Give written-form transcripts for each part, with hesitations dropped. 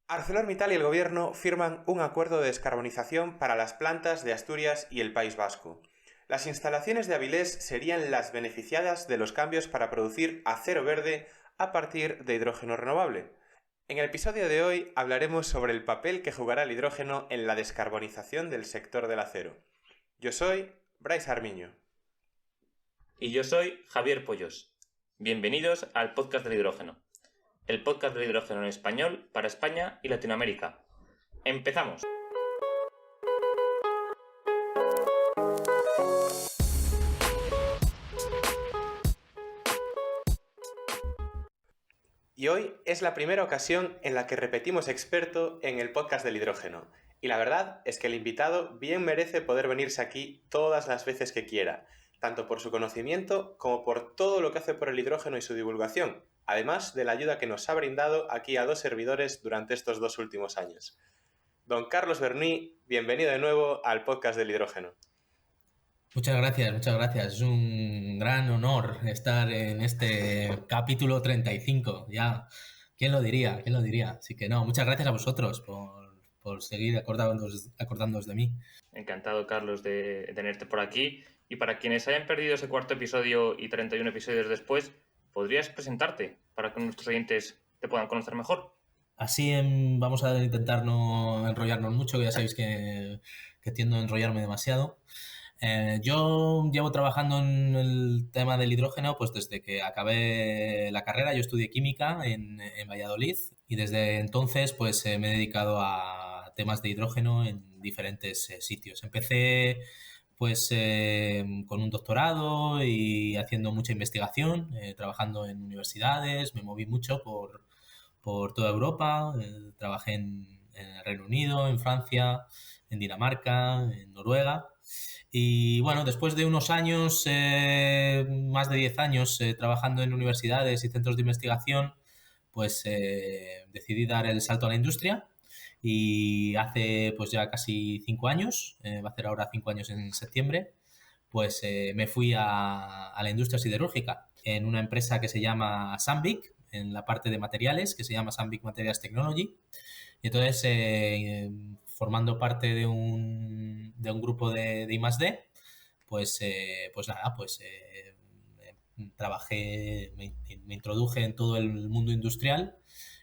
ArcelorMittal y el Gobierno firman un acuerdo de descarbonización para las plantas de Asturias y el País Vasco. Las instalaciones de Avilés serían las beneficiadas de los cambios para producir acero verde a partir de hidrógeno renovable. En el episodio de hoy hablaremos sobre el papel que jugará el hidrógeno en la descarbonización del sector del acero. Yo soy Bryce Armiño. Y yo soy Javier Pollos. Bienvenidos al podcast del hidrógeno. El podcast del hidrógeno en español para España y Latinoamérica. ¡Empezamos! Y hoy es la primera ocasión en la que repetimos experto en el podcast del hidrógeno. Y la verdad es que el invitado bien merece poder venirse aquí todas las veces que quiera, tanto por su conocimiento como por todo lo que hace por el hidrógeno y su divulgación, además de la ayuda que nos ha brindado aquí a dos servidores durante estos 2 últimos años. Don Carlos Berní, bienvenido de nuevo al podcast del hidrógeno. Muchas gracias, muchas gracias. Es un gran honor estar en este capítulo 35. Ya, ¿quién lo diría? ¿Quién lo diría? Así que no, muchas gracias a vosotros por seguir acordándoos de mí. Encantado, Carlos, de tenerte por aquí. Y para quienes hayan perdido ese cuarto episodio y 31 episodios después, ¿podrías presentarte para que nuestros oyentes te puedan conocer mejor? Así vamos a intentar no enrollarnos mucho, que ya sabéis que tiendo a enrollarme demasiado. Yo llevo trabajando en el tema del hidrógeno pues desde que acabé la carrera. Yo estudié química en Valladolid y desde entonces pues me he dedicado a temas de hidrógeno en diferentes sitios. Empecé pues con un doctorado y haciendo mucha investigación, trabajando en universidades, me moví mucho por toda Europa, trabajé en el Reino Unido, en Francia, en Dinamarca, en Noruega. Y bueno, después de unos años, más de 10 años trabajando en universidades y centros de investigación, pues decidí dar el salto a la industria y hace pues ya casi 5 años, va a hacer ahora 5 años en septiembre, pues me fui a la industria siderúrgica en una empresa que se llama Sandvik, en la parte de materiales, que se llama Sandvik Materials Technology. Y entonces, formando parte de un grupo de I+D, pues nada, pues trabajé, me introduje en todo el mundo industrial,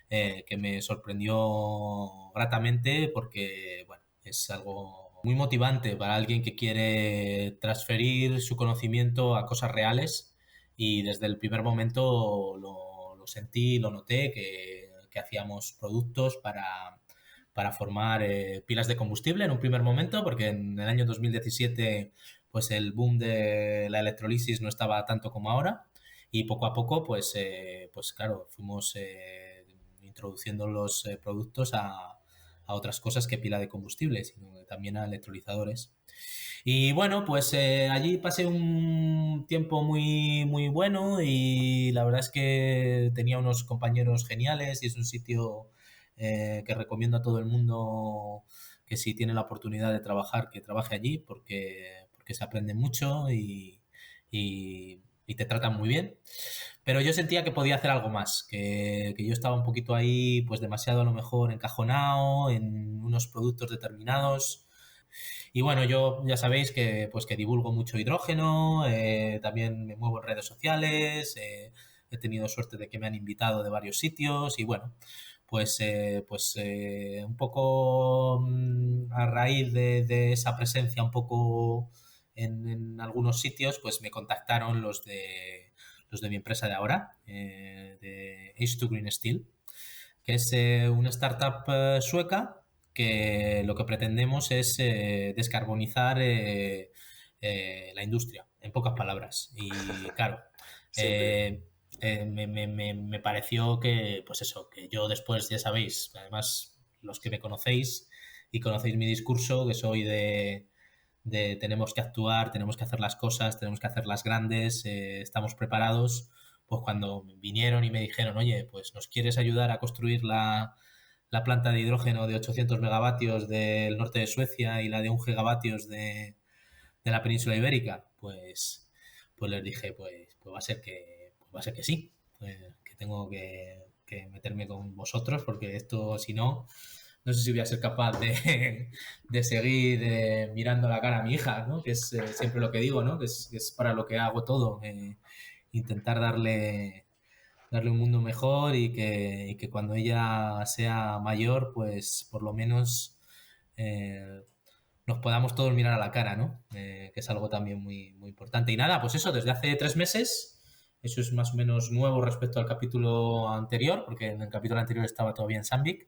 que me sorprendió gratamente porque, bueno, es algo muy motivante para alguien que quiere transferir su conocimiento a cosas reales y desde el primer momento lo sentí, lo noté, que hacíamos productos para formar pilas de combustible en un primer momento, porque en el año 2017 pues el boom de la electrolisis no estaba tanto como ahora y poco a poco pues claro, fuimos introduciendo los productos a otras cosas que pila de combustible, sino también a electrolizadores. Y bueno, pues allí pasé un tiempo muy, muy bueno y la verdad es que tenía unos compañeros geniales y es un sitio que recomiendo a todo el mundo que si tiene la oportunidad de trabajar, que trabaje allí porque se aprende mucho y te tratan muy bien. Pero yo sentía que podía hacer algo más, que yo estaba un poquito ahí, pues demasiado a lo mejor encajonado en unos productos determinados. Y bueno, yo ya sabéis que pues que divulgo mucho hidrógeno, también me muevo en redes sociales, he tenido suerte de que me han invitado de varios sitios y bueno, un poco a raíz de esa presencia un poco en algunos sitios, pues me contactaron los de mi empresa de ahora, de H2 Green Steel, que es una startup sueca que lo que pretendemos es descarbonizar la industria, en pocas palabras. Y claro, me pareció que, pues eso, que yo después, ya sabéis, además los que me conocéis y conocéis mi discurso, que soy de tenemos que actuar, tenemos que hacer las cosas, tenemos que hacerlas grandes, estamos preparados. Pues cuando vinieron y me dijeron, oye, pues nos quieres ayudar a construir la planta de hidrógeno de 800 megavatios del norte de Suecia y la de 1 gigavatios de la península ibérica, pues les dije, pues va a ser que sí, que tengo que que meterme con vosotros, porque esto, si no, no sé si voy a ser capaz de seguir mirando la cara a mi hija, ¿no? Que es siempre lo que digo, ¿no? Que es para lo que hago todo, intentar darle un mundo mejor y que cuando ella sea mayor, pues por lo menos nos podamos todos mirar a la cara, ¿no? Que es algo también muy, muy importante. Y nada, pues eso, desde hace 3 meses, eso es más o menos nuevo respecto al capítulo anterior, porque en el capítulo anterior estaba todavía en Sandvik.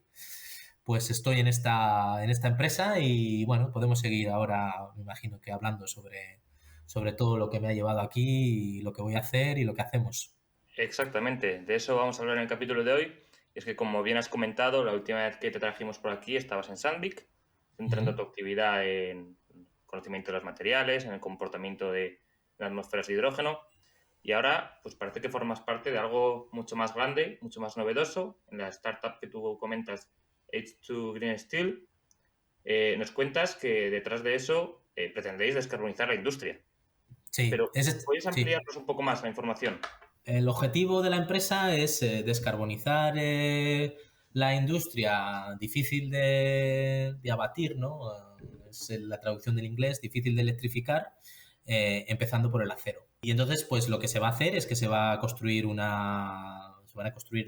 Pues estoy en esta empresa y bueno, podemos seguir ahora, me imagino que hablando sobre todo lo que me ha llevado aquí y lo que voy a hacer y lo que hacemos. Exactamente, de eso vamos a hablar en el capítulo de hoy. Y es que, como bien has comentado, la última vez que te trajimos por aquí estabas en Sandvik, centrando Ujú. tu actividad en conocimiento de los materiales, en el comportamiento de las atmósferas de hidrógeno. Y ahora, pues parece que formas parte de algo mucho más grande, mucho más novedoso. En la startup que tú comentas, H2 Green Steel, nos cuentas que detrás de eso pretendéis descarbonizar la industria. Sí, Pero, ¿puedes sí. ampliarnos un poco más la información? El objetivo de la empresa es descarbonizar la industria difícil de abatir, ¿no? Es la traducción del inglés, difícil de electrificar, empezando por el acero. Y entonces, pues lo que se va a hacer es que se van a construir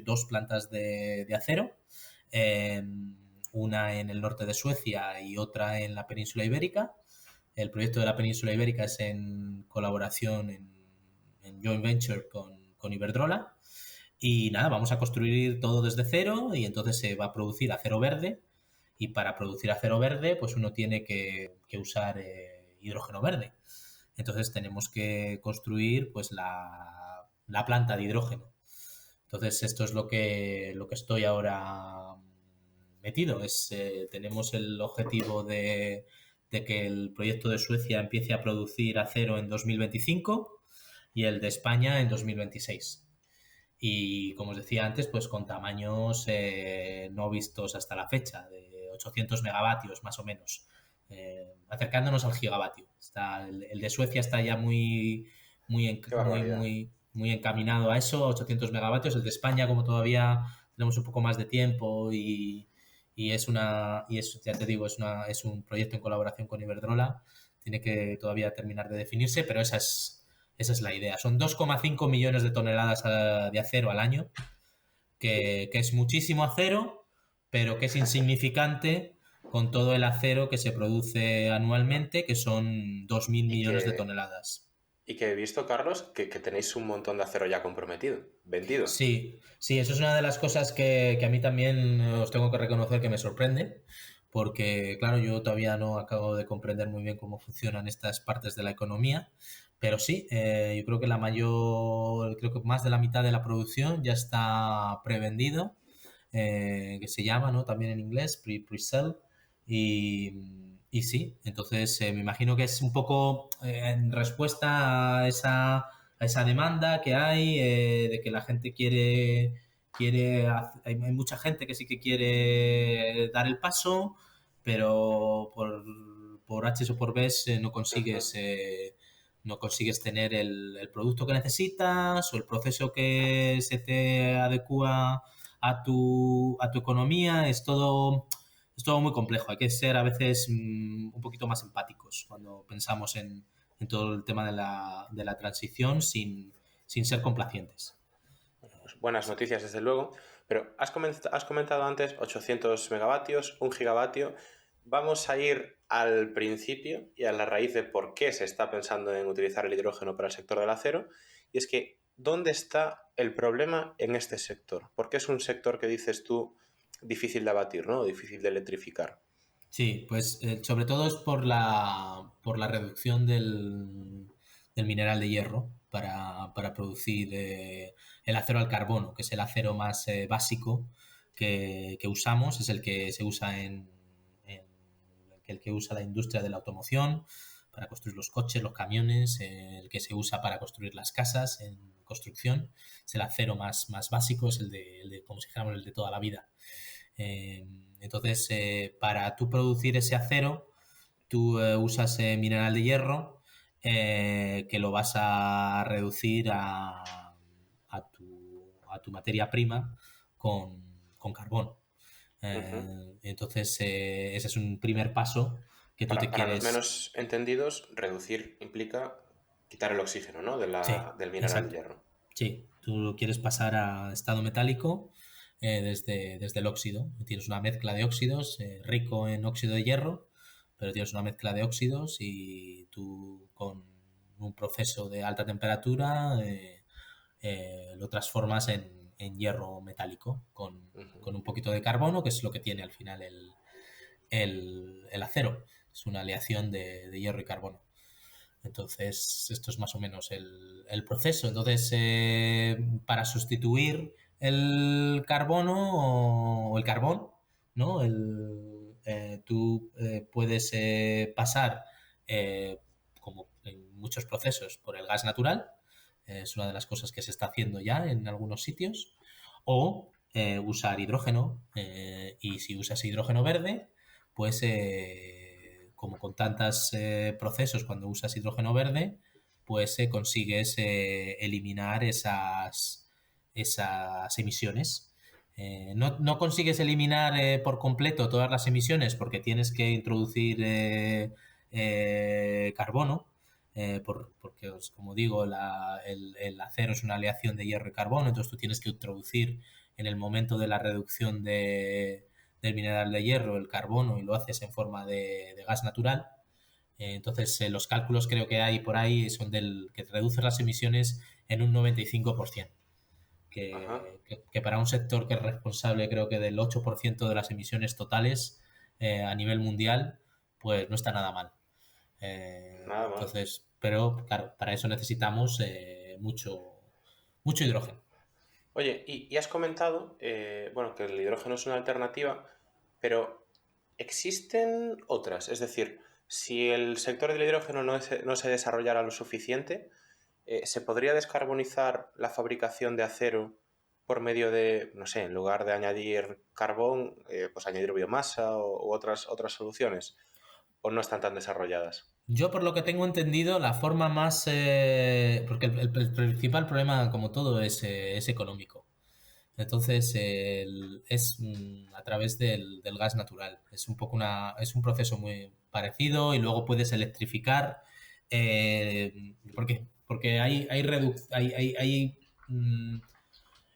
2 plantas de acero, eh, una en el norte de Suecia y otra en la península ibérica. El proyecto de la península ibérica es en colaboración en joint venture con Iberdrola. Y nada, vamos a construir todo desde cero y entonces se va a producir acero verde. Y para producir acero verde, pues uno tiene que usar hidrógeno verde. Entonces tenemos que construir pues la planta de hidrógeno. Entonces esto es lo que estoy ahora metido. Tenemos el objetivo de que el proyecto de Suecia empiece a producir acero en 2025 y el de España en 2026. Y como os decía antes, pues con tamaños no vistos hasta la fecha, de 800 megavatios más o menos, acercándonos al gigavatio. El de Suecia está ya muy, muy, Qué muy, barbaridad. muy, muy encaminado a eso, 800 megavatios. El de España, como todavía tenemos un poco más de tiempo ya te digo, es un proyecto en colaboración con Iberdrola, tiene que todavía terminar de definirse, pero esa es la idea. Son 2,5 millones de toneladas de acero al año, que es muchísimo acero, pero que es insignificante con todo el acero que se produce anualmente, que son 2.000 Y millones de que, toneladas. y que he visto, Carlos, que tenéis un montón de acero ya comprometido, vendido. Sí, sí, eso es una de las cosas que a mí también os tengo que reconocer que me sorprende, porque claro, yo todavía no acabo de comprender muy bien cómo funcionan estas partes de la economía, pero sí, yo creo que creo que más de la mitad de la producción ya está prevendido, que se llama, ¿no? También en inglés, pre-sell, y sí, entonces me imagino que es un poco en respuesta a esa demanda que hay, de que la gente hay mucha gente que sí que quiere dar el paso, pero por H o por B Ujú. no consigues tener el producto que necesitas o el proceso que se te adecua a tu economía. Es todo muy complejo. Hay que ser a veces un poquito más empáticos cuando pensamos en todo el tema de la transición sin ser complacientes. Pues buenas Sí. noticias, desde luego. Pero has comentado antes 800 megavatios, 1 gigavatio. Vamos a ir al principio y a la raíz de por qué se está pensando en utilizar el hidrógeno para el sector del acero. Y es que, ¿dónde está el problema en este sector? Porque es un sector que dices tú difícil de abatir, ¿no? Difícil de electrificar. Sí, pues sobre todo es por la reducción del mineral de hierro para producir el acero al carbono, que es el acero más básico que usamos, es el que se usa en- el que usa la industria de la automoción para construir los coches, los camiones, el que se usa para construir las casas en construcción. Es el acero más básico, es como si dijéramos, el de toda la vida. Eh, entonces, para tú producir ese acero, tú usas mineral de hierro, que lo vas a reducir a tu materia prima con carbón. Entonces, ese es un primer paso que tú te Para los quieres... menos entendidos, reducir implica quitar el oxígeno, ¿no? Sí, Del mineral de exacto. hierro. Sí, tú quieres pasar a estado metálico desde el óxido. Tienes una mezcla de óxidos rico en óxido de hierro, pero tienes una mezcla de óxidos y tú con un proceso de alta temperatura lo transformas en hierro metálico con un poquito de carbono, que es lo que tiene al final el acero. Es una aleación de hierro y carbono. Entonces, esto es más o menos el proceso. Entonces, para sustituir el carbono o el carbón, ¿no? Tú puedes pasar, como en muchos procesos, por el gas natural. Es una de las cosas que se está haciendo ya en algunos sitios. O usar hidrógeno. Y si usas hidrógeno verde, pues como con tantos procesos cuando usas hidrógeno verde, pues consigues eliminar esas emisiones. No consigues eliminar por completo todas las emisiones porque tienes que introducir carbono, porque, como digo, el acero es una aleación de hierro y carbono, entonces tú tienes que introducir en el momento de la reducción del mineral de hierro el carbono y lo haces en forma de gas natural. Entonces, los cálculos creo que hay por ahí son que reduces las emisiones en un 95%, que para un sector que es responsable creo que del 8% de las emisiones totales a nivel mundial, pues no está nada mal. Nada mal. Entonces, pero claro, para eso necesitamos mucho hidrógeno. Oye, y has comentado, bueno, que el hidrógeno es una alternativa, pero ¿existen otras? Es decir, si el sector del hidrógeno no se desarrollara lo suficiente, ¿se podría descarbonizar la fabricación de acero por medio de, no sé, en lugar de añadir carbón, pues añadir biomasa u otras soluciones? ¿O no están tan desarrolladas? Yo, por lo que tengo entendido, la forma más... porque el principal problema, como todo, es económico. Entonces, es a través del gas natural. Es un poco es un proceso muy parecido y luego puedes electrificar. Porque hay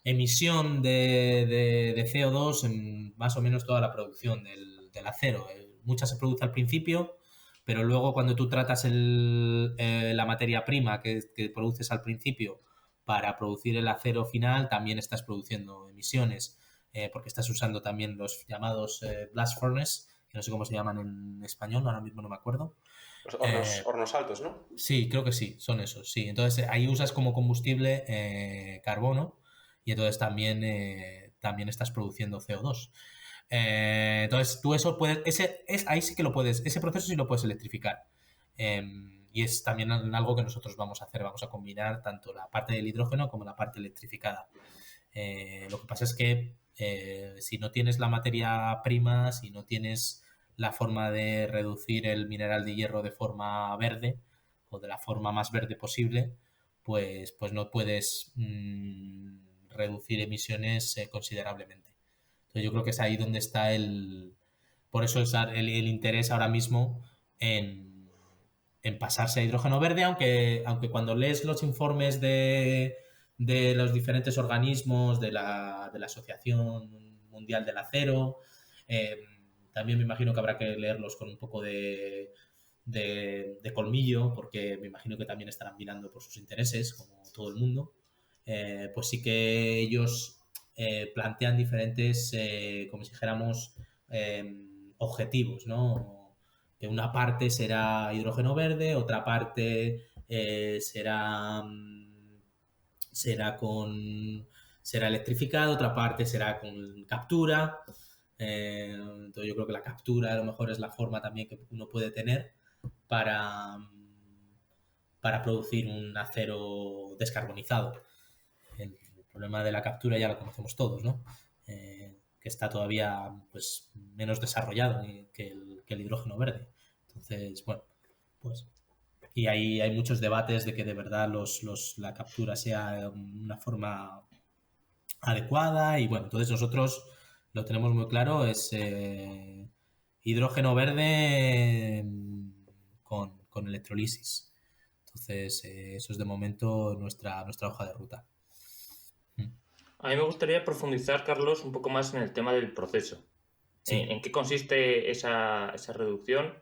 emisión de CO2 en más o menos toda la producción del acero. Mucha se produce al principio, pero luego cuando tú tratas la materia prima que produces al principio para producir el acero final, también estás produciendo emisiones, porque estás usando también los llamados blast furnace, que no sé cómo se llaman en español, ahora mismo no me acuerdo. Los Eh, hornos altos, ¿no? Sí, creo que sí, son esos, sí. Entonces ahí usas como combustible carbono y entonces también estás produciendo CO2. Entonces tú eso puedes, ahí sí que lo puedes, ese proceso sí lo puedes electrificar. Y es también algo que nosotros vamos a hacer, vamos a combinar tanto la parte del hidrógeno como la parte electrificada. Lo que pasa es que si no tienes la materia prima, si no tienes la forma de reducir el mineral de hierro de forma verde o de la forma más verde posible, pues no puedes reducir emisiones considerablemente. Entonces yo creo que es ahí donde está por eso es el interés ahora mismo en pasarse a hidrógeno verde, aunque cuando lees los informes de los diferentes organismos de la Asociación Mundial del Acero, eh, también me imagino que habrá que leerlos con un poco de colmillo, porque me imagino que también estarán mirando por sus intereses, como todo el mundo. Pues sí que ellos plantean diferentes, como si dijéramos, objetivos, ¿no? Que una parte será hidrógeno verde, otra parte será electrificado, otra parte será con captura. Entonces yo creo que la captura a lo mejor es la forma también que uno puede tener para, para producir un acero descarbonizado. El problema de la captura ya lo conocemos todos, ¿no? Que está todavía pues menos desarrollado que el hidrógeno verde. Entonces, bueno, pues y hay muchos debates de que de verdad la captura sea una forma adecuada y bueno, entonces nosotros lo tenemos muy claro, es hidrógeno verde con electrolisis. Entonces, eso es de momento nuestra hoja de ruta. A mí me gustaría profundizar, Carlos, un poco más en el tema del proceso. Sí. ¿En qué consiste esa reducción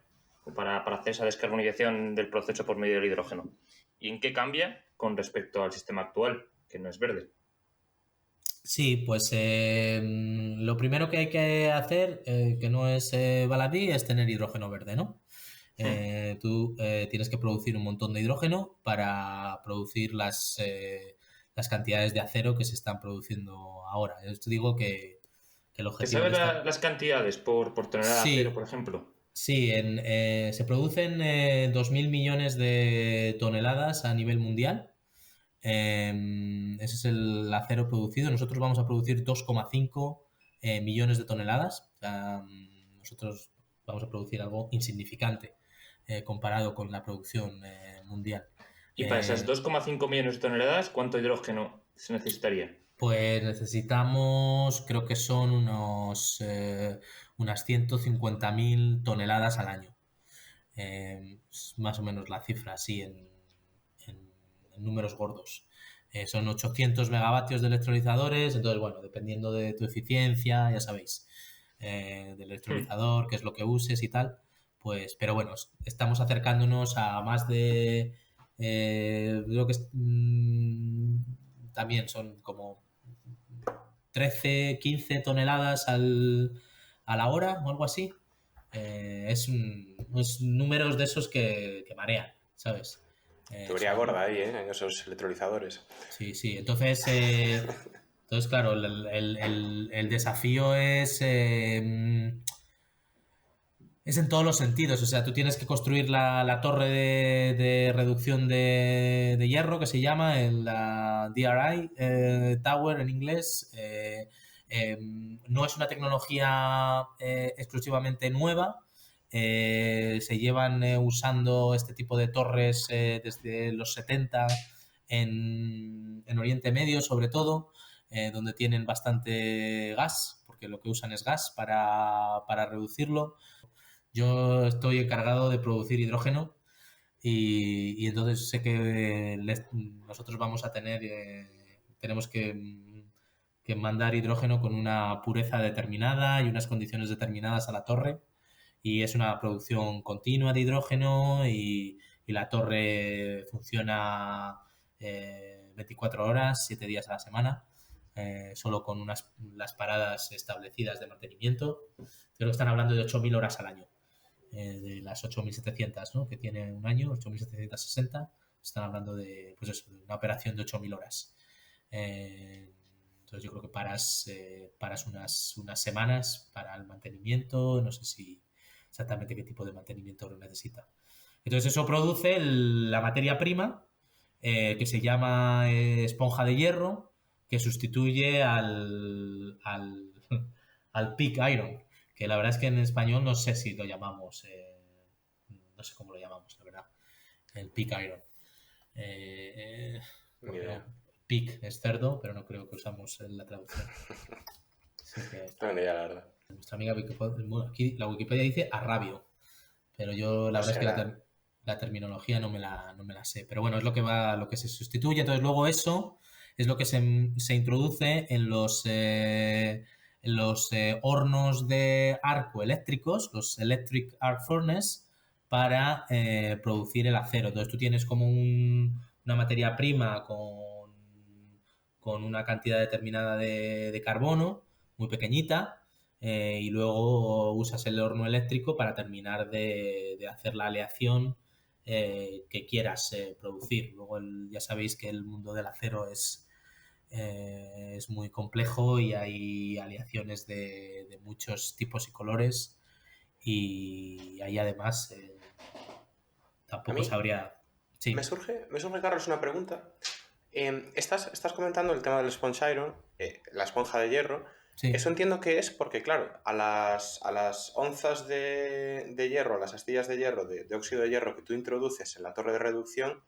para hacer esa descarbonización del proceso por medio del hidrógeno? ¿Y en qué cambia con respecto al sistema actual, que no es verde? Sí, pues lo primero que hay que hacer, que no es baladí, es tener hidrógeno verde, ¿no? Tú tienes que producir un montón de hidrógeno para producir las cantidades de acero que se están produciendo ahora. Yo te digo que el ¿Te objetivo sabes que está... las cantidades por tonelada de acero, por Sí, ejemplo? sí, se producen 2.000 millones de toneladas a nivel mundial. Ese es el acero producido. Nosotros vamos a producir 2,5 millones de toneladas. O sea, nosotros vamos a producir algo insignificante comparado con la producción mundial. Y para esas 2,5 millones de toneladas, ¿cuánto hidrógeno se necesitaría? Pues necesitamos, creo que son unas 150.000 toneladas al año. Es más o menos la cifra, así en números gordos. Son 800 megavatios de electrolizadores, entonces, bueno, dependiendo de tu eficiencia, ya sabéis, del electrolizador, qué es lo que uses y tal, pues, pero bueno, estamos acercándonos a más de, creo que también son como 13, 15 toneladas a la hora o algo así. Es números de esos que marean, ¿sabes? Teoría Son, gorda ahí, ¿eh? En esos electrolizadores. sí, sí. Entonces claro, el desafío es en todos los sentidos. O sea, tú tienes que construir la torre de reducción de hierro, que se llama la DRI Tower en inglés. No es una tecnología exclusivamente nueva. Se llevan usando este tipo de torres desde los 70 en Oriente Medio, sobre todo, donde tienen bastante gas, porque lo que usan es gas para reducirlo. Yo estoy encargado de producir hidrógeno y entonces sé que nosotros vamos a tenemos que mandar hidrógeno con una pureza determinada y unas condiciones determinadas a la torre y es una producción continua de hidrógeno y la torre funciona 24 horas, 7 días a la semana, solo con las paradas establecidas de mantenimiento. Creo que están hablando de 8.000 horas al año de las 8.700, ¿no? Que tiene un año, 8.760, están hablando de, pues eso, de una operación de 8.000 horas. Entonces yo creo que paras unas semanas para el mantenimiento, no sé si exactamente qué tipo de mantenimiento lo necesita. Entonces eso produce la materia prima que se llama esponja de hierro, que sustituye al pig iron, que la verdad es que en español no sé si lo llamamos, no sé cómo lo llamamos, la verdad, el pig iron. Ni Porque idea. no, pig es cerdo, pero no creo que usamos en la traducción. Así que No, ni idea, la verdad. nuestra amiga bueno, aquí la Wikipedia dice arrabio, pero yo la Pues verdad es que será. la terminología no me la sé. Pero bueno, es lo que se sustituye. Entonces luego eso es lo que se introduce en los hornos de arco eléctricos, los Electric Arc Furnace, para producir el acero. Entonces tú tienes como una materia prima con una cantidad determinada de carbono, muy pequeñita, y luego usas el horno eléctrico para terminar de hacer la aleación que quieras producir. Luego ya sabéis que el mundo del acero es muy complejo y hay aleaciones de muchos tipos y colores y ahí además A tampoco mí sabría... Sí, me surge, Carlos, una pregunta. Estás comentando el tema del sponge iron, la esponja de hierro. Eso sí, entiendo que es porque, claro, a las onzas de hierro, a las astillas de hierro, de óxido de hierro que tú introduces en la torre de reducción,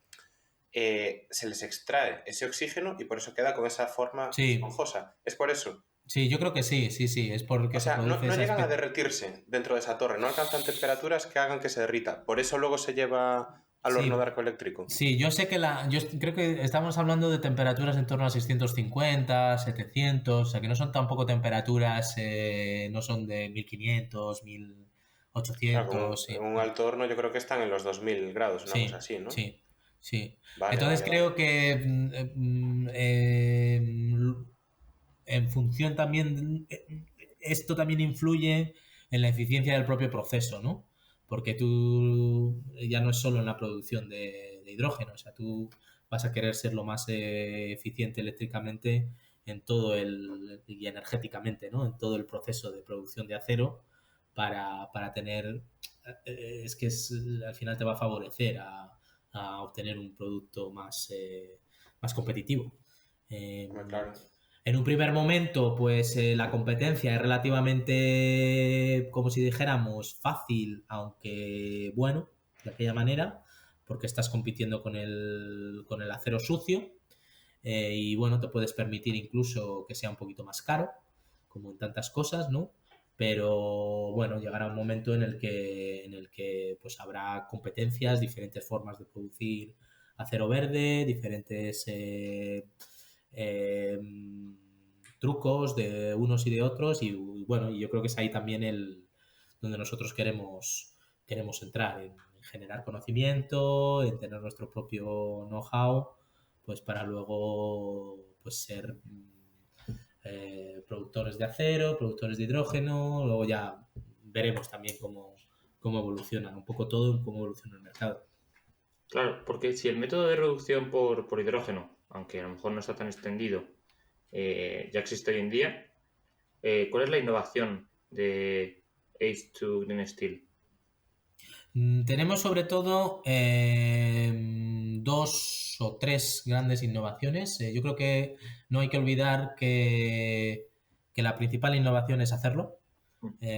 se les extrae ese oxígeno y por eso queda con esa forma Sí, esponjosa. ¿Es por eso? sí, yo creo que sí, es porque O se sea, produce no esa llegan a especie. derretirse dentro de esa torre, no alcanzan temperaturas que hagan que se derrita. Por eso luego se lleva al horno de Sí, arco eléctrico. sí, yo sé que yo creo que estamos hablando de temperaturas en torno a 650, 700, o sea que no son tampoco temperaturas, no son de 1500, Claro, 1800, en sí. un alto horno yo creo que están en los 2000 grados, una cosa Sí, así, ¿no? sí, sí. Vale, Entonces vale, creo vale. que en función también, esto también influye en la eficiencia del propio proceso, ¿no? Porque tú ya no es solo en la producción de hidrógeno, o sea, tú vas a querer ser lo más eficiente eléctricamente en todo y energéticamente, ¿no? En todo el proceso de producción de acero para tener, al final te va a favorecer a obtener un producto más competitivo. Eh, Hombre, claro. en un primer momento, pues la competencia es relativamente, como si dijéramos, fácil, aunque bueno, de aquella manera, porque estás compitiendo con el acero sucio y bueno, te puedes permitir incluso que sea un poquito más caro, como en tantas cosas, ¿no? Pero bueno, llegará un momento en el que pues habrá competencias, diferentes formas de producir acero verde, diferentes eh, trucos de unos y de otros y bueno, yo creo que es ahí también donde nosotros queremos entrar, en generar conocimiento, en tener nuestro propio know-how, pues para luego pues ser productores de acero, productores de hidrógeno, luego ya veremos también cómo evoluciona un poco todo, cómo evoluciona el mercado. Claro, porque si el método de reducción por hidrógeno, aunque a lo mejor no está tan extendido, ya existe hoy en día, ¿cuál es la innovación de H2 Green Steel? Tenemos sobre todo dos o tres grandes innovaciones. Yo creo que no hay que olvidar que la principal innovación es hacerlo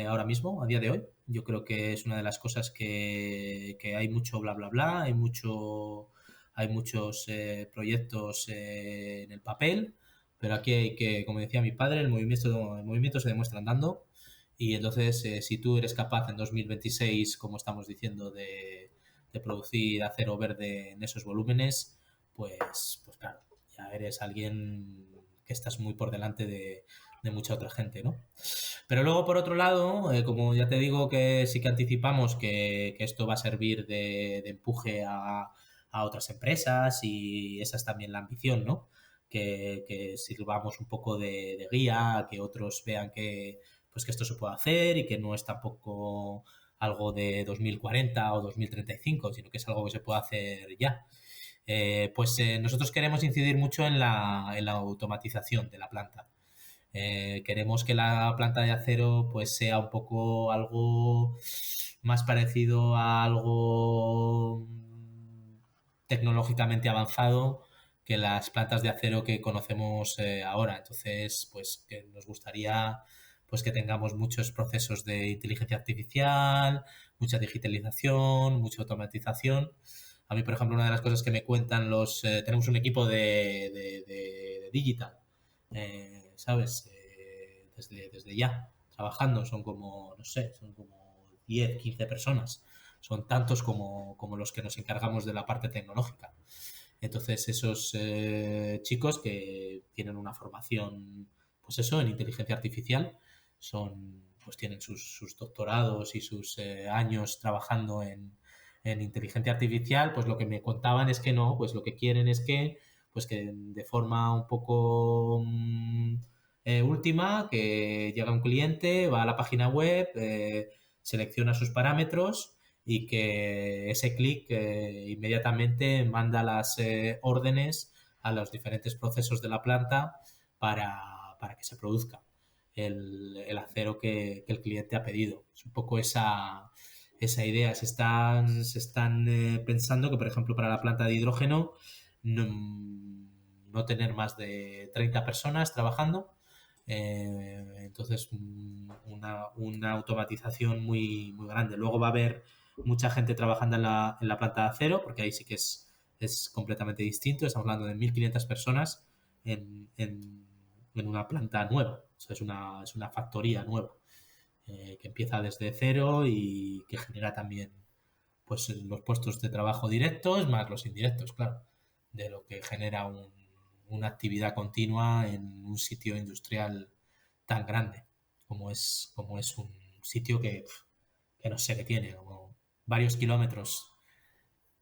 ahora mismo, a día de hoy. Yo creo que es una de las cosas que hay mucho bla bla bla, hay muchos proyectos en el papel, pero aquí hay que, como decía mi padre, el movimiento se demuestra andando. Y entonces, si tú eres capaz en 2026, como estamos diciendo, de producir acero verde en esos volúmenes, pues claro, ya eres alguien que estás muy por delante de mucha otra gente, ¿no? Pero luego, por otro lado, como ya te digo que sí que anticipamos que esto va a servir de empuje a otras empresas y esa es también la ambición, ¿no? Que sirvamos un poco de guía, a que otros vean pues que esto se puede hacer y que no es tampoco algo de 2040 o 2035, sino que es algo que se puede hacer ya. Pues nosotros queremos incidir mucho en la automatización de la planta. Queremos que la planta de acero pues sea un poco algo más parecido a algo tecnológicamente avanzado que las plantas de acero que conocemos ahora. Entonces, pues que nos gustaría pues que tengamos muchos procesos de inteligencia artificial, mucha digitalización, mucha automatización. A mí, por ejemplo, una de las cosas que me cuentan tenemos un equipo de digital, ¿sabes? Desde ya, trabajando, son como, no sé, son como 10 15 personas. Son tantos como los que nos encargamos de la parte tecnológica. Entonces, esos chicos que tienen una formación, pues eso, en inteligencia artificial, pues tienen sus doctorados y sus años trabajando en inteligencia artificial, pues lo que me contaban es que no, pues lo que quieren es pues que de forma un poco última, que llega un cliente, va a la página web, selecciona sus parámetros y que ese clic inmediatamente manda las órdenes a los diferentes procesos de la planta para que se produzca el acero que el cliente ha pedido. Es un poco esa idea. Se están pensando que, por ejemplo, para la planta de hidrógeno no tener más de 30 personas trabajando. Entonces, una automatización muy, muy grande. Luego va a haber mucha gente trabajando en la planta de acero, porque ahí sí que es es completamente distinto. Estamos hablando de 1.500 personas en una planta nueva. O sea, es una factoría nueva que empieza desde cero y que genera también pues los puestos de trabajo directos más los indirectos, claro, de lo que genera una actividad continua en un sitio industrial tan grande como es un sitio que no sé qué tiene, como varios kilómetros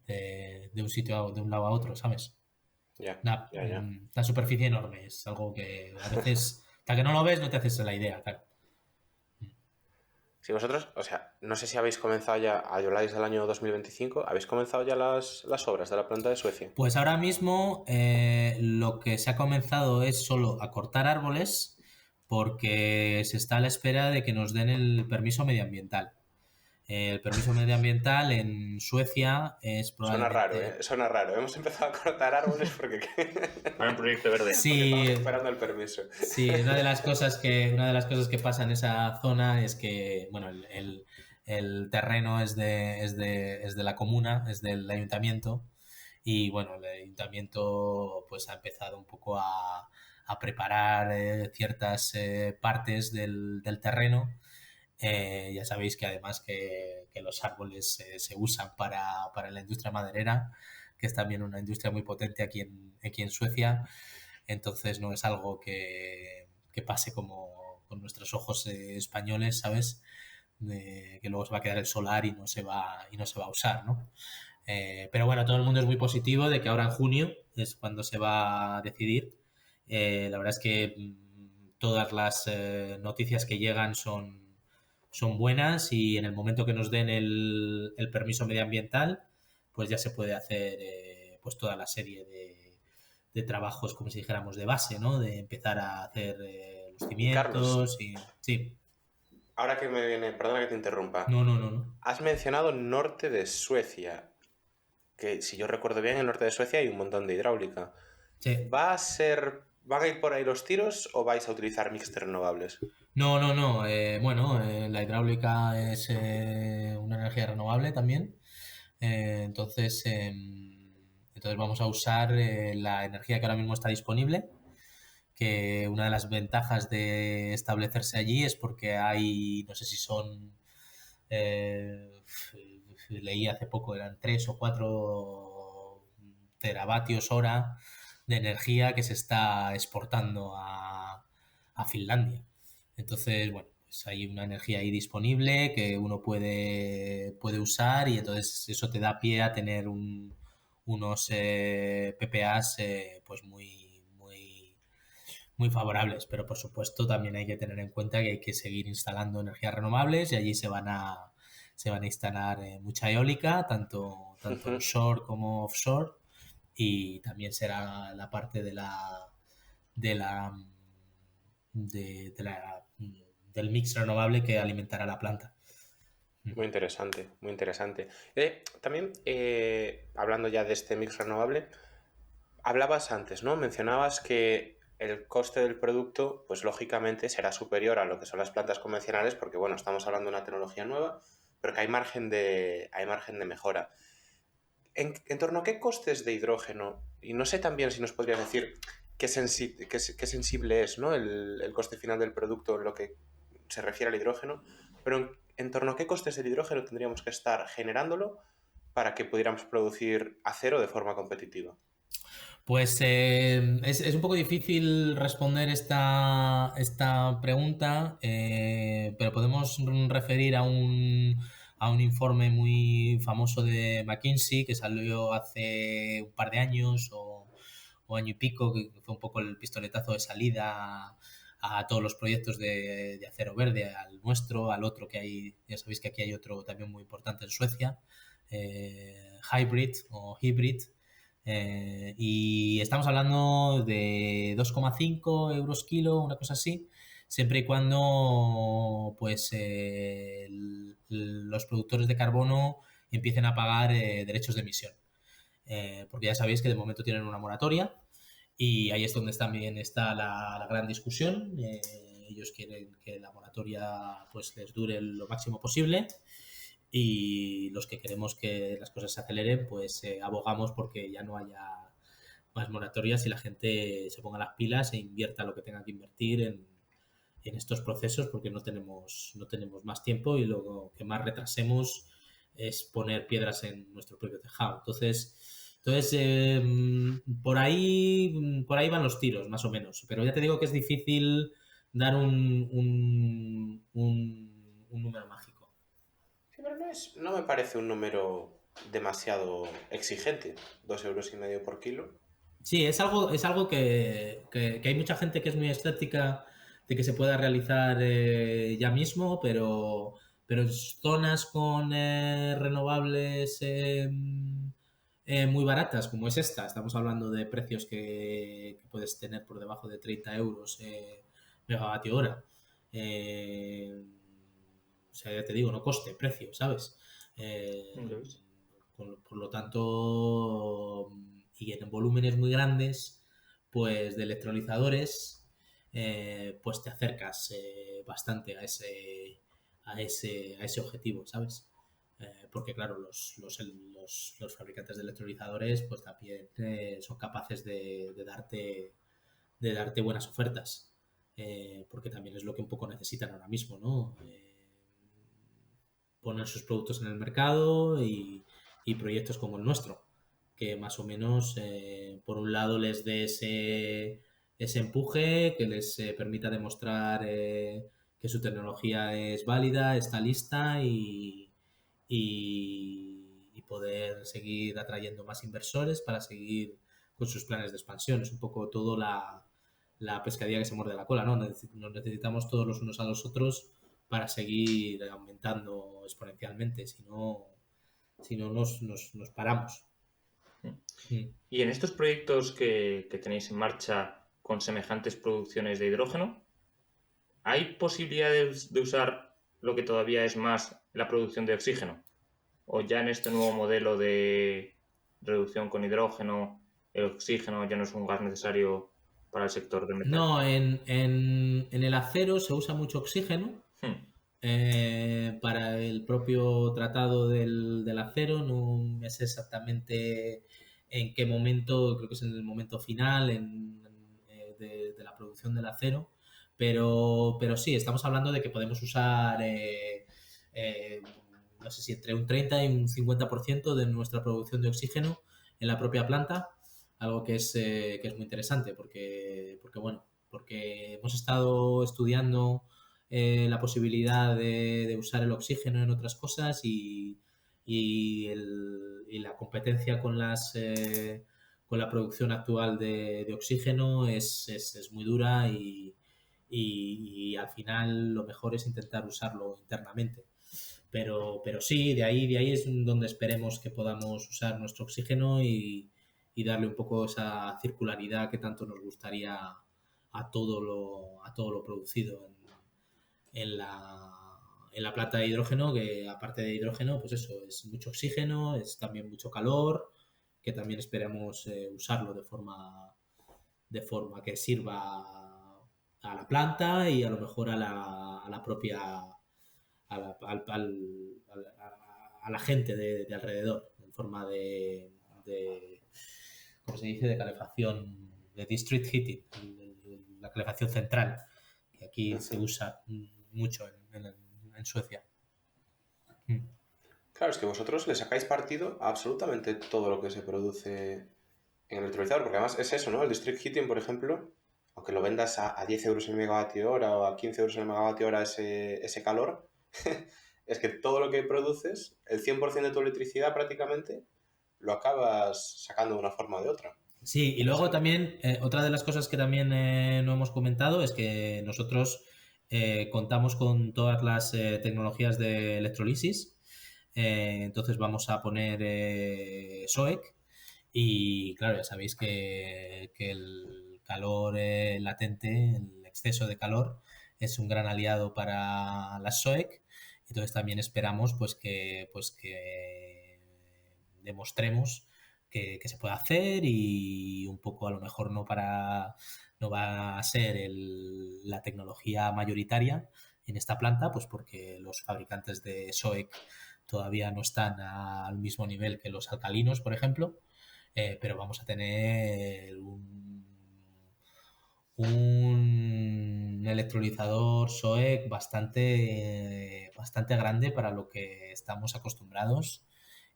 de un sitio de un lado a otro, ¿sabes? Ya, Una, ya, ya. una superficie enorme, es algo que a veces, hasta que no lo ves, no te haces la idea, claro. Si vosotros, o sea, no sé si habéis comenzado ya, habláis del año 2025, ¿habéis comenzado ya las obras de la planta de Suecia? Pues ahora mismo lo que se ha comenzado es solo a cortar árboles porque se está a la espera de que nos den el permiso medioambiental. El permiso medioambiental en Suecia es Suena raro, probablemente... ¿eh? Suena raro. Hemos empezado a cortar árboles porque, Para un proyecto verde. porque estamos Sí, esperando el permiso. sí, una de las cosas que pasa en esa zona es que, bueno, el terreno es de la comuna, es del ayuntamiento y, bueno, el ayuntamiento pues ha empezado un poco a preparar ciertas partes del terreno. Ya sabéis que además que los árboles se usan para la industria maderera, que es también una industria muy potente aquí en Suecia. Entonces no es algo que pase como con nuestros ojos españoles, ¿sabes? Que luego se va a quedar el solar y no se va a usar, ¿no? Pero bueno, todo el mundo es muy positivo de que ahora en junio es cuando se va a decidir. La verdad es que todas las noticias que llegan son buenas y en el momento que nos den el permiso medioambiental, pues ya se puede hacer pues toda la serie de trabajos, como si dijéramos, de base, ¿no? De empezar a hacer los Y Carlos, cimientos y... Sí, ahora que me viene, perdona que te interrumpa, no, no, no, no. has mencionado norte de Suecia, que si yo recuerdo bien, en el norte de Suecia hay un montón de hidráulica. Sí. ¿Van a ir por ahí los tiros o vais a utilizar mix de renovables? No, no, no. Bueno, la hidráulica es una energía renovable también. Entonces vamos a usar la energía que ahora mismo está disponible, que una de las ventajas de establecerse allí es porque hay, no sé si son, eh, leí hace poco, eran 3 o 4 teravatios hora de energía que se está exportando a Finlandia. Entonces, bueno, pues hay una energía ahí disponible que uno puede usar y entonces eso te da pie a tener unos PPAs pues muy favorables, pero por supuesto también hay que tener en cuenta que hay que seguir instalando energías renovables y allí se van a instalar mucha eólica, tanto onshore como offshore, y también será la parte de la, de la del mix renovable que alimentará la planta. Muy interesante, muy interesante. También, hablando ya de este mix renovable, hablabas antes, ¿no? Mencionabas que el coste del producto, pues lógicamente será superior a lo que son las plantas convencionales, porque bueno, estamos hablando de una tecnología nueva, pero que hay margen de mejora. ¿En torno a qué costes de hidrógeno? Y no sé también si nos podrías decir qué sensible es, ¿no? El coste final del producto en lo que se refiere al hidrógeno, pero en torno a qué costes del hidrógeno tendríamos que estar generándolo para que pudiéramos producir acero de forma competitiva. Pues es un poco difícil responder esta pregunta, pero podemos referir a un informe muy famoso de McKinsey que salió hace un par de años o año y pico, que fue un poco el pistoletazo de salida a todos los proyectos de acero verde, al nuestro, al otro que hay, ya sabéis que aquí hay otro también muy importante en Suecia, Hybrid o Hybrid. Y estamos hablando de 2,5 euros kilo, una cosa así, siempre y cuando pues los productores de carbono empiecen a pagar derechos de emisión. Porque ya sabéis que de momento tienen una moratoria y ahí es donde también está la gran discusión. Ellos quieren que la moratoria pues les dure lo máximo posible y los que queremos que las cosas se aceleren, pues abogamos porque ya no haya más moratorias y la gente se ponga las pilas e invierta lo que tenga que invertir en estos procesos porque no tenemos más tiempo y lo que más retrasemos es poner piedras en nuestro propio tejado. Entonces por ahí van los tiros, más o menos. Pero ya te digo que es difícil dar un número mágico. Sí, pero no me parece un número demasiado exigente, 2,5 € por kilo. Sí, es algo que hay mucha gente que es muy escéptica de que se pueda realizar ya mismo, pero zonas con renovables muy baratas, como es esta, estamos hablando de precios que puedes tener por debajo de 30 euros megavatio hora. O sea, ya te digo, no coste, precio, ¿sabes? Por lo tanto, y en volúmenes muy grandes, pues de electrolizadores, pues te acercas bastante a ese objetivo, ¿sabes? Porque claro, los fabricantes de electrolizadores pues también son capaces de darte buenas ofertas, porque también es lo que un poco necesitan ahora mismo, ¿no? Poner sus productos en el mercado y proyectos como el nuestro, que más o menos, por un lado, les dé ese empuje, que les permita demostrar que su tecnología es válida, está lista y poder seguir atrayendo más inversores para seguir con sus planes de expansión. Es un poco todo la pescadilla que se muerde la cola, ¿no? Nos necesitamos todos los unos a los otros para seguir aumentando exponencialmente, si no nos paramos. Y en estos proyectos que tenéis en marcha con semejantes producciones de hidrógeno, ¿hay posibilidades de usar lo que todavía es más la producción de oxígeno? ¿O ya en este nuevo modelo de reducción con hidrógeno, el oxígeno ya no es un gas necesario para el sector del metal? No, en el acero se usa mucho oxígeno para el propio tratado del acero. No sé exactamente en qué momento, creo que es en el momento final de la producción del acero, pero sí, estamos hablando de que podemos usar, eh, no sé si entre un 30 y un 50% de nuestra producción de oxígeno en la propia planta, algo que es muy interesante porque hemos estado estudiando la posibilidad de usar el oxígeno en otras cosas y la competencia con la producción actual de oxígeno es muy dura y al final lo mejor es intentar usarlo internamente. Pero sí, de ahí es donde esperemos que podamos usar nuestro oxígeno y darle un poco esa circularidad que tanto nos gustaría a todo lo producido en la planta de hidrógeno, que aparte de hidrógeno, pues eso, es mucho oxígeno, es también mucho calor, que también esperamos usarlo de forma que sirva a la planta y a lo mejor a la propia a la gente de alrededor, en forma de ¿cómo se dice? De calefacción, de district heating, la calefacción central, que aquí se usa mucho en Suecia. Claro, es que vosotros le sacáis partido a absolutamente todo lo que se produce en el electrolizador, porque además es eso, ¿no? El district heating, por ejemplo, aunque lo vendas a 10 euros el megavatio hora o a 15 euros el megavatio hora ese calor, es que todo lo que produces, el 100% de tu electricidad prácticamente, lo acabas sacando de una forma o de otra. Sí, y luego también, otra de las cosas que también no hemos comentado es que nosotros contamos con todas las tecnologías de electrolisis. Entonces vamos a poner SOEC y claro, ya sabéis que el calor latente, el exceso de calor, es un gran aliado para las SOEC. Entonces también esperamos pues que demostremos que se puede hacer y un poco a lo mejor no va a ser la tecnología mayoritaria en esta planta, pues porque los fabricantes de SOEC todavía no están al mismo nivel que los alcalinos, por ejemplo, pero vamos a tener un electrolizador SOEC bastante grande para lo que estamos acostumbrados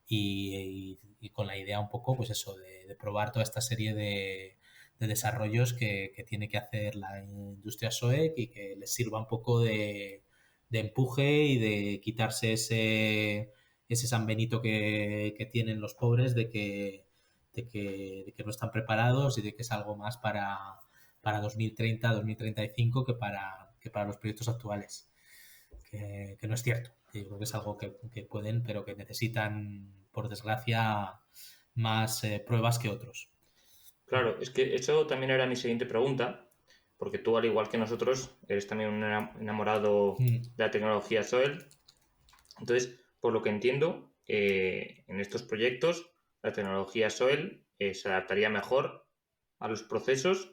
y con la idea un poco, pues eso, de probar toda esta serie de desarrollos que tiene que hacer la industria SOEC y que les sirva un poco de empuje y de quitarse ese San Benito que tienen los pobres de que no están preparados y de que es algo más para 2030, 2035 que para los proyectos actuales. Que no es cierto. Yo creo que es algo que pueden, pero que necesitan, por desgracia, más pruebas que otros. Claro, es que eso también era mi siguiente pregunta, porque tú, al igual que nosotros, eres también un enamorado de la tecnología SOEL. Entonces, por lo que entiendo, en estos proyectos, la tecnología SOEL se adaptaría mejor a los procesos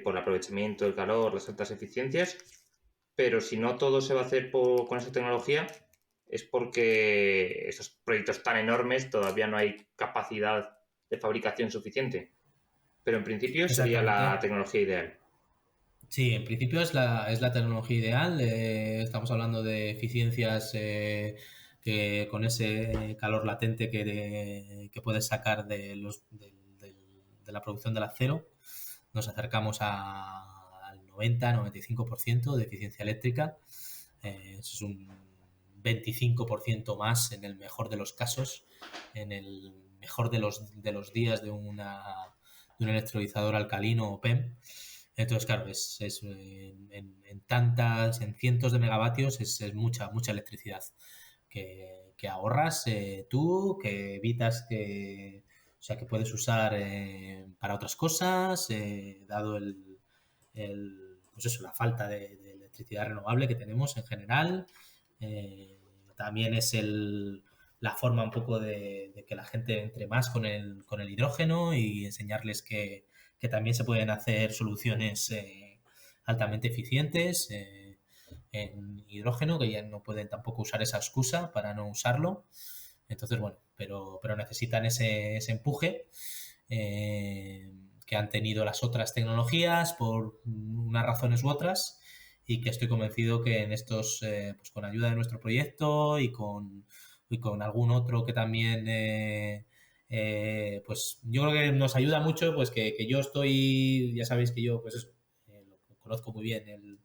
por el aprovechamiento del calor, las altas eficiencias, pero si no todo se va a hacer con esa tecnología, es porque esos proyectos tan enormes todavía no hay capacidad de fabricación suficiente. Pero en principio sería la tecnología ideal. Sí, en principio es la tecnología ideal. Estamos hablando de eficiencias que con ese calor latente que puedes sacar de la producción del acero, nos acercamos al 90-95% de eficiencia eléctrica. Eso es un 25% más en el mejor de los casos, en el mejor de los días de un electrolizador alcalino o PEM. Entonces, claro, en cientos de megavatios es mucha electricidad que ahorras tú, que evitas o sea, que puedes usar para otras cosas, dado pues eso, la falta de electricidad renovable que tenemos en general. También es la forma un poco de que la gente entre más con el hidrógeno y enseñarles que también se pueden hacer soluciones altamente eficientes en hidrógeno, que ya no pueden tampoco usar esa excusa para no usarlo. Entonces, bueno, pero necesitan ese empuje que han tenido las otras tecnologías por unas razones u otras y que estoy convencido que en estos, pues con ayuda de nuestro proyecto y con algún otro que también pues yo creo que nos ayuda mucho, pues que yo estoy, ya sabéis que yo pues eso, conozco muy bien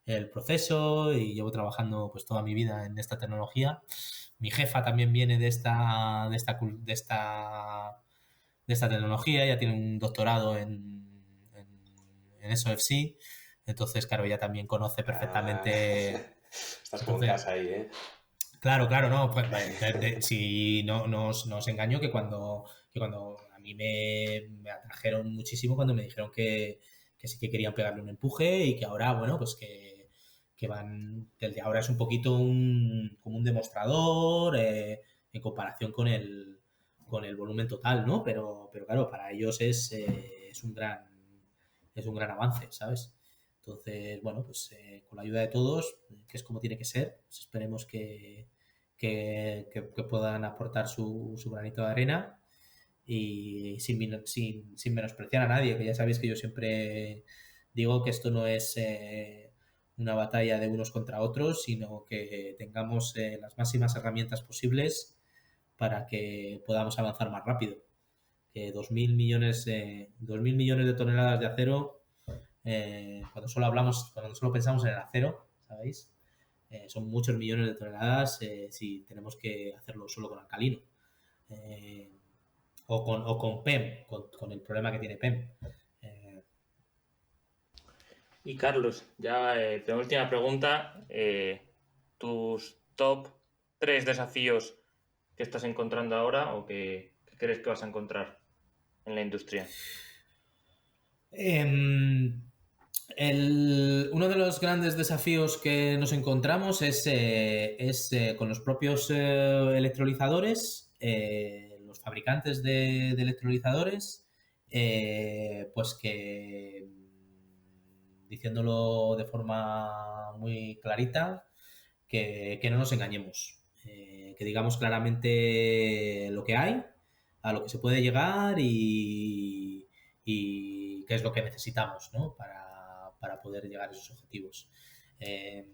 el proceso y llevo trabajando pues toda mi vida en esta tecnología. Mi jefa también viene de esta tecnología, ella tiene un doctorado en SOFC, entonces claro, ella también conoce perfectamente. Estás como en casa ahí, ¿eh? Claro, no, pues si no os engaño que cuando a mí me atrajeron muchísimo cuando me dijeron que sí que querían pegarle un empuje y que ahora, bueno, pues que van, que el de ahora es un poquito como un demostrador en comparación con el volumen total, ¿no? Pero claro, para ellos es un gran avance, ¿sabes? Entonces, bueno, pues con la ayuda de todos, que es como tiene que ser, pues esperemos que puedan aportar su granito de arena y sin menospreciar a nadie, que ya sabéis que yo siempre digo que esto no es una batalla de unos contra otros, sino que tengamos las máximas herramientas posibles para que podamos avanzar más rápido. Que 2.000 millones de toneladas de acero, cuando solo pensamos en el acero, ¿sabéis? Son muchos millones de toneladas si tenemos que hacerlo solo con alcalino. O con PEM, con el problema que tiene PEM. Y Carlos, ya penúltima pregunta, tus top 3 desafíos que estás encontrando ahora o que crees que vas a encontrar en la industria. Uno de los grandes desafíos que nos encontramos es con los propios electrolizadores, los fabricantes de electrolizadores, pues que, diciéndolo de forma muy clarita, que no nos engañemos, que digamos claramente lo que hay, a lo que se puede llegar y qué es lo que necesitamos, ¿no? para poder llegar a esos objetivos. Eh,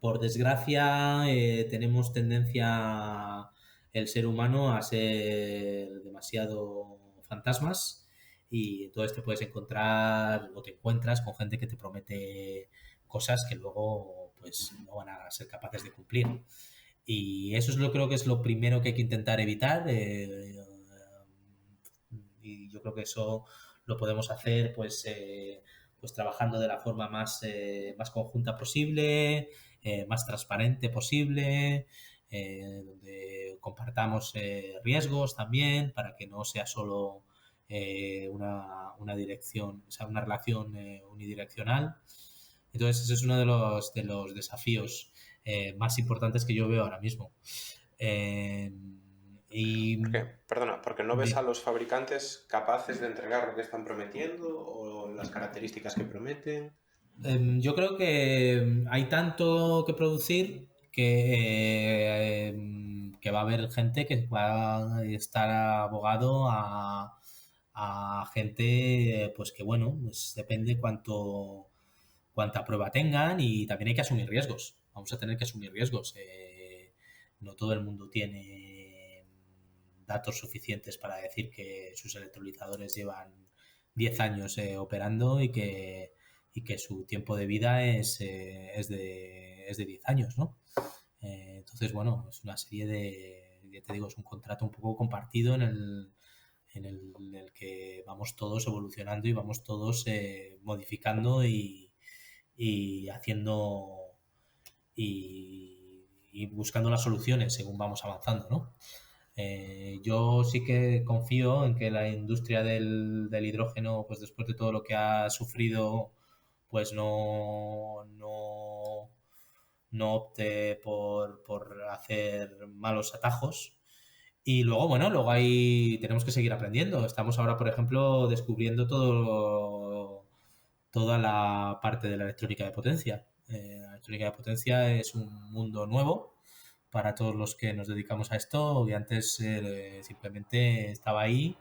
por desgracia, tenemos tendencia el ser humano a ser demasiado fantasmas y entonces te puedes encontrar o te encuentras con gente que te promete cosas que luego pues no van a ser capaces de cumplir. Y eso es lo creo que es lo primero que hay que intentar evitar. Y yo creo que eso lo podemos hacer pues trabajando de la forma más conjunta posible, más transparente posible, donde compartamos riesgos también para que no sea solo una dirección, o sea, una relación unidireccional. Entonces, ese es uno de los desafíos más importantes que yo veo ahora mismo. Y porque no ves a los fabricantes capaces de entregar lo que están prometiendo o las características que prometen. Yo creo que hay tanto que producir que va a haber gente que va a estar abogado a gente pues que bueno, pues depende cuánta prueba tengan y también hay que asumir riesgos. Vamos a tener que asumir riesgos. No todo el mundo tiene datos suficientes para decir que sus electrolizadores llevan 10 años operando y que su tiempo de vida es de 10 años, ¿no? Entonces, bueno, es una serie ya te digo, es un contrato un poco compartido en el que vamos todos evolucionando y vamos todos modificando y haciendo y buscando las soluciones según vamos avanzando, ¿no? Yo sí que confío en que la industria del hidrógeno, pues después de todo lo que ha sufrido, pues no opte por hacer malos atajos. Y luego, bueno, tenemos que seguir aprendiendo. Estamos ahora, por ejemplo, descubriendo toda la parte de la electrónica de potencia. La electrónica de potencia es un mundo nuevo para todos los que nos dedicamos a esto, que antes simplemente estaba ahí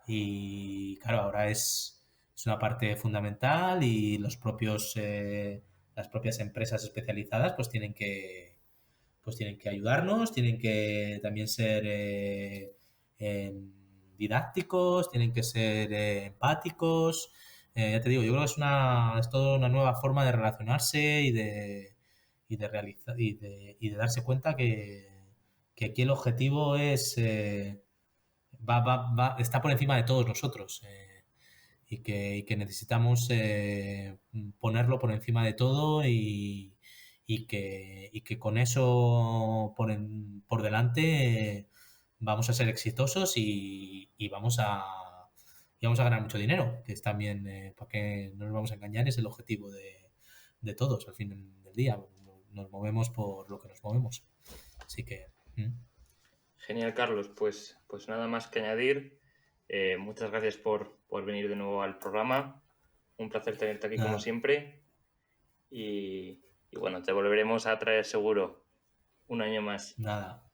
y claro, ahora es una parte fundamental y las propias empresas especializadas pues tienen que ayudarnos, tienen que también ser didácticos, tienen que ser empáticos. Ya te digo, yo creo que es toda una nueva forma de relacionarse y de realizar y de darse cuenta que aquí el objetivo está por encima de todos nosotros y que necesitamos ponerlo por encima de todo y que con eso por delante vamos a ser exitosos y vamos a ganar mucho dinero, que es también, para que no nos vamos a engañar, es el objetivo de todos al fin del día. Nos movemos por lo que nos movemos. Así que... Genial, Carlos. Pues nada más que añadir. Muchas gracias por venir de nuevo al programa. Un placer tenerte aquí como siempre. Y bueno, te volveremos a traer seguro un año más. Nada.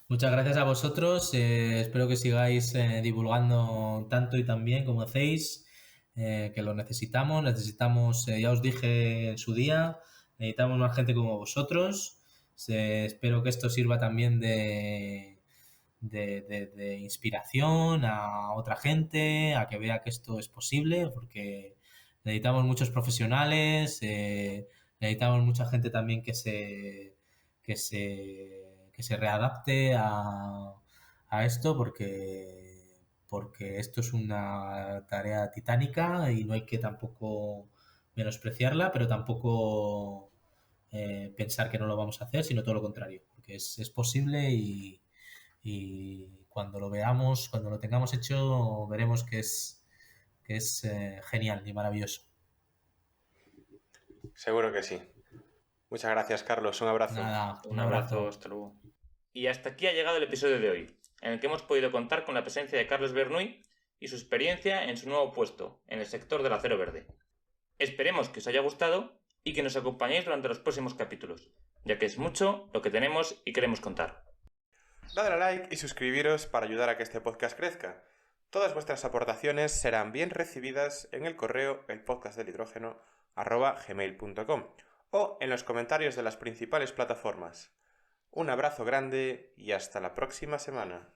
Muchas gracias a vosotros. Espero que sigáis divulgando tanto y tan bien como hacéis, que lo necesitamos. Ya os dije en su día, necesitamos más gente como vosotros. Espero que esto sirva también de inspiración a otra gente, a que vea que esto es posible, porque necesitamos muchos profesionales, necesitamos mucha gente también que se readapte a esto, porque esto es una tarea titánica y no hay que tampoco menospreciarla, pero tampoco pensar que no lo vamos a hacer, sino todo lo contrario, porque es posible y cuando lo veamos, cuando lo tengamos hecho, veremos que es genial y maravilloso. Seguro que sí. Muchas gracias, Carlos. Un abrazo. Nada, un abrazo. Hasta luego. Y hasta aquí ha llegado el episodio de hoy, en el que hemos podido contar con la presencia de Carlos Bernuy y su experiencia en su nuevo puesto en el sector del acero verde. Esperemos que os haya gustado y que nos acompañéis durante los próximos capítulos. ya que es mucho lo que tenemos y queremos contar. Dadle a like y suscribiros para ayudar a que este podcast crezca. Todas vuestras aportaciones serán bien recibidas en el correo elpodcastdelhidrógeno@gmail.com o en los comentarios de las principales plataformas. Un abrazo grande y hasta la próxima semana.